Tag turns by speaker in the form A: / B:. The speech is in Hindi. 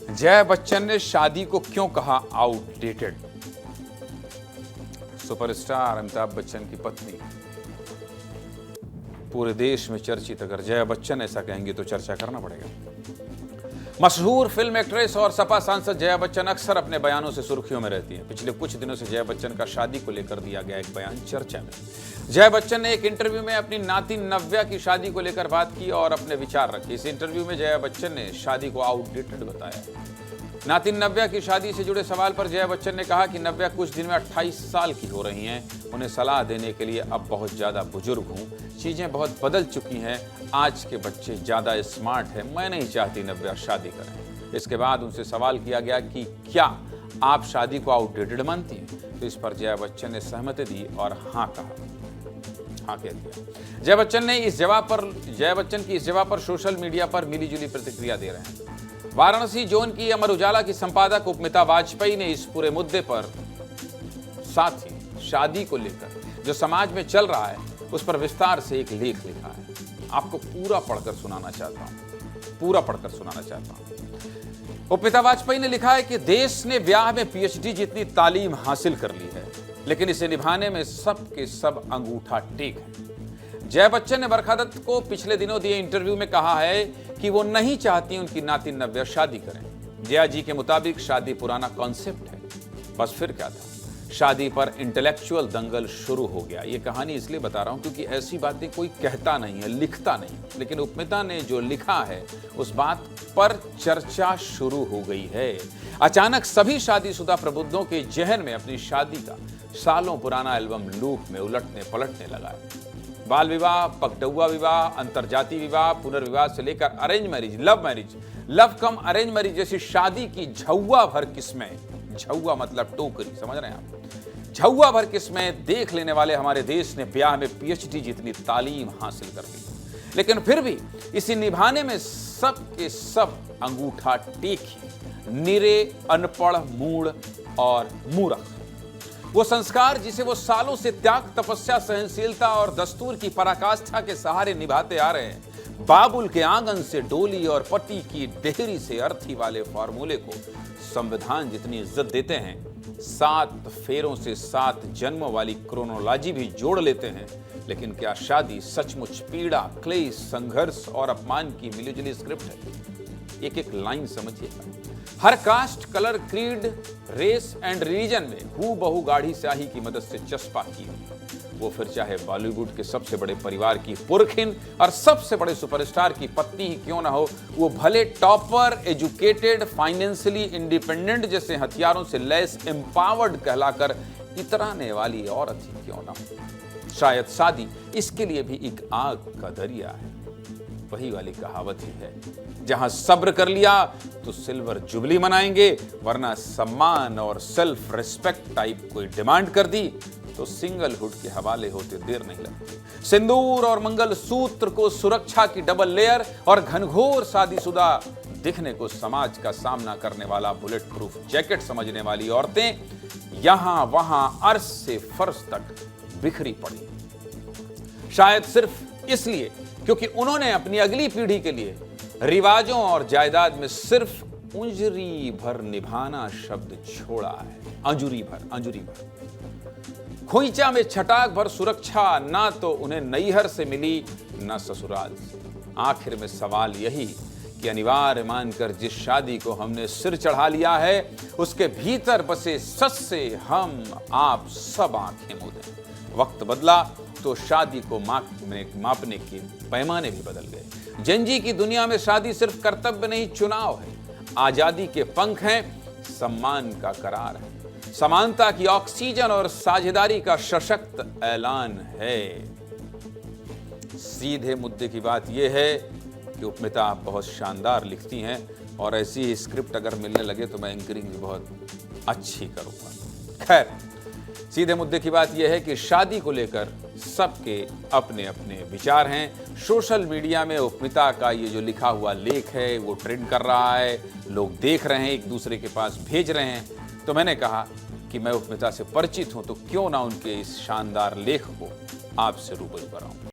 A: जया बच्चन ने शादी को क्यों कहा आउटडेटेड? सुपरस्टार अमिताभ बच्चन की पत्नी पूरे देश में चर्चित। अगर जया बच्चन ऐसा कहेंगे तो चर्चा करना पड़ेगा। मशहूर फिल्म एक्ट्रेस और सपा सांसद जया बच्चन अक्सर अपने बयानों से सुर्खियों में रहती हैं। पिछले कुछ दिनों से जया बच्चन का शादी को लेकर दिया गया एक बयान चर्चा में। जया बच्चन ने एक इंटरव्यू में अपनी नाती नव्या की शादी को लेकर बात की और अपने विचार रखे। इस इंटरव्यू में जया बच्चन ने शादी को आउटडेटेड बताया। नाती नव्या की शादी से जुड़े सवाल पर जया बच्चन ने कहा कि नव्या कुछ दिन में 28 साल की हो रही हैं। उन्हें सलाह देने के लिए अब बहुत ज़्यादा बुजुर्ग हूँ। चीज़ें बहुत बदल चुकी हैं। आज के बच्चे ज़्यादा स्मार्ट हैं। मैं नहीं चाहती नव्या शादी करें। इसके बाद उनसे सवाल किया गया कि क्या आप शादी को आउटडेटेड मानती हैं? तो इस पर जया बच्चन ने सहमति दी और हाँ कहा। हाँ कह दिया। जया बच्चन की इस जवाब पर सोशल मीडिया पर मिलीजुली प्रतिक्रिया दे रहे हैं। वाराणसी जोन की अमर उजाला की संपादक उपमिता वाजपेयी ने इस पूरे मुद्दे पर साथ ही शादी को लेकर जो समाज में चल रहा है उस पर विस्तार से एक लेख लिखा है। आपको पूरा पढ़कर सुनाना चाहता हूं। उपमिता वाजपेयी ने लिखा है कि देश ने ब्याह में पीएचडी जितनी तालीम हासिल कर ली है, लेकिन इसे निभाने में सब के सब अंगूठा टेक है। जया बच्चन ने बरखा दत्त को पिछले दिनों दिए इंटरव्यू में कहा है कि वो नहीं चाहती उनकी नाती नव्या शादी करें। जया जी के मुताबिक शादी पुराना कॉन्सेप्ट है। बस फिर क्या था, शादी पर इंटेलेक्चुअल दंगल शुरू हो गया। ये कहानी इसलिए बता रहा हूं क्योंकि ऐसी बातें कोई कहता नहीं है, लिखता नहीं, लेकिन उपमिता ने जो लिखा है उस बात पर चर्चा शुरू हो गई है। अचानक सभी शादीशुदा प्रबुद्धों के जहन में अपनी शादी का सालों पुराना एल्बम लूप में उलटने पलटने लगा है। बाल विवाह, पगडुआ विवाह, अंतरजातीय विवाह, पुनर्विवाह से लेकर अरेंज मैरिज, लव कम अरेंज मैरिज जैसी शादी की झौवा भर किस्में, झौवा मतलब टोकरी, समझ रहे हैं आप, झौवा भर किस्में देख लेने वाले हमारे देश ने ब्याह में पीएचडी जितनी तालीम हासिल कर ली। लेकिन फिर भी इसे निभाने में सब के सब अंगूठा टेक ही, निरे, अनपढ़, मूढ़ और मूर्ख। वो संस्कार जिसे वो सालों से त्याग, तपस्या, सहनशीलता और दस्तूर की पराकाष्ठा के सहारे निभाते आ रहे हैं, बाबुल के आंगन से डोली और पति की डेहरी से अर्थी वाले फॉर्मूले को संविधान जितनी इज्जत देते हैं, 7 फेरों से 7 जन्मों वाली क्रोनोलॉजी भी जोड़ लेते हैं, लेकिन क्या शादी सचमुच पीड़ा, क्लेश, संघर्ष और अपमान की मिलीजुली स्क्रिप्ट है? एक एक लाइन समझिएगा। हर caste, colour, creed, race and religion में हूबहू गाढ़ी स्याही की मदद से चस्पा की हुई। वो फिर चाहे बॉलीवुड के सबसे बड़े परिवार की पुरखिन और सबसे बड़े सुपरस्टार की पत्नी ही क्यों ना हो, वो भले टॉपर, एजुकेटेड, फाइनेंशियली इंडिपेंडेंट जैसे हथियारों से लैस एम्पावर्ड कहलाकर इतराने वाली औरत ही क्यों ना हो। शायद शादी इसके लिए भी एक आग का दरिया है। वही वाली कहावत ही है, जहां सब्र कर लिया तो सिल्वर जुबली मनाएंगे, वरना सम्मान और सेल्फ रिस्पेक्ट टाइप कोई डिमांड कर दी तो सिंगलहुड के हवाले होते देर नहीं लगती। सिंदूर और मंगल सूत्र को सुरक्षा की डबल लेयर और घनघोर शादीशुदा दिखने को समाज का सामना करने वाला बुलेट प्रूफ जैकेट समझने वाली औरतें यहां वहां अर्श से फर्श तक बिखरी पड़ी। शायद सिर्फ इसलिए क्योंकि उन्होंने अपनी अगली पीढ़ी के लिए रिवाजों और जायदाद में सिर्फ उंजरी भर निभाना शब्द छोड़ा है। अंजुरी भर। खोइचा में छटाक भर सुरक्षा ना तो उन्हें नैहर से मिली ना ससुराल से। आखिर में सवाल यही कि अनिवार्य मानकर जिस शादी को हमने सिर चढ़ा लिया है उसके भीतर बसे सच से हम आप सब आंखें मूंदें। वक्त बदला तो शादी को मापने के पैमाने भी बदल गए। जंजी की दुनिया में शादी सिर्फ कर्तव्य नहीं, चुनाव है। आजादी के पंख हैं, सम्मान का करार है, समानता की ऑक्सीजन और साझेदारी का सशक्त ऐलान है। सीधे मुद्दे की बात यह है कि उपमिता आप बहुत शानदार लिखती हैं और ऐसी ही स्क्रिप्ट अगर मिलने लगे तो मैं एंकरिंग भी बहुत अच्छी करूंगा। खैर, सीधे मुद्दे की बात यह है कि शादी को लेकर सबके अपने अपने विचार हैं। सोशल मीडिया में उपमिता का ये जो लिखा हुआ लेख है वो ट्रेंड कर रहा है, लोग देख रहे हैं, एक दूसरे के पास भेज रहे हैं। तो मैंने कहा कि मैं उपमिता से परिचित हूं तो क्यों ना उनके इस शानदार लेख को आपसे रूबरू कराऊं।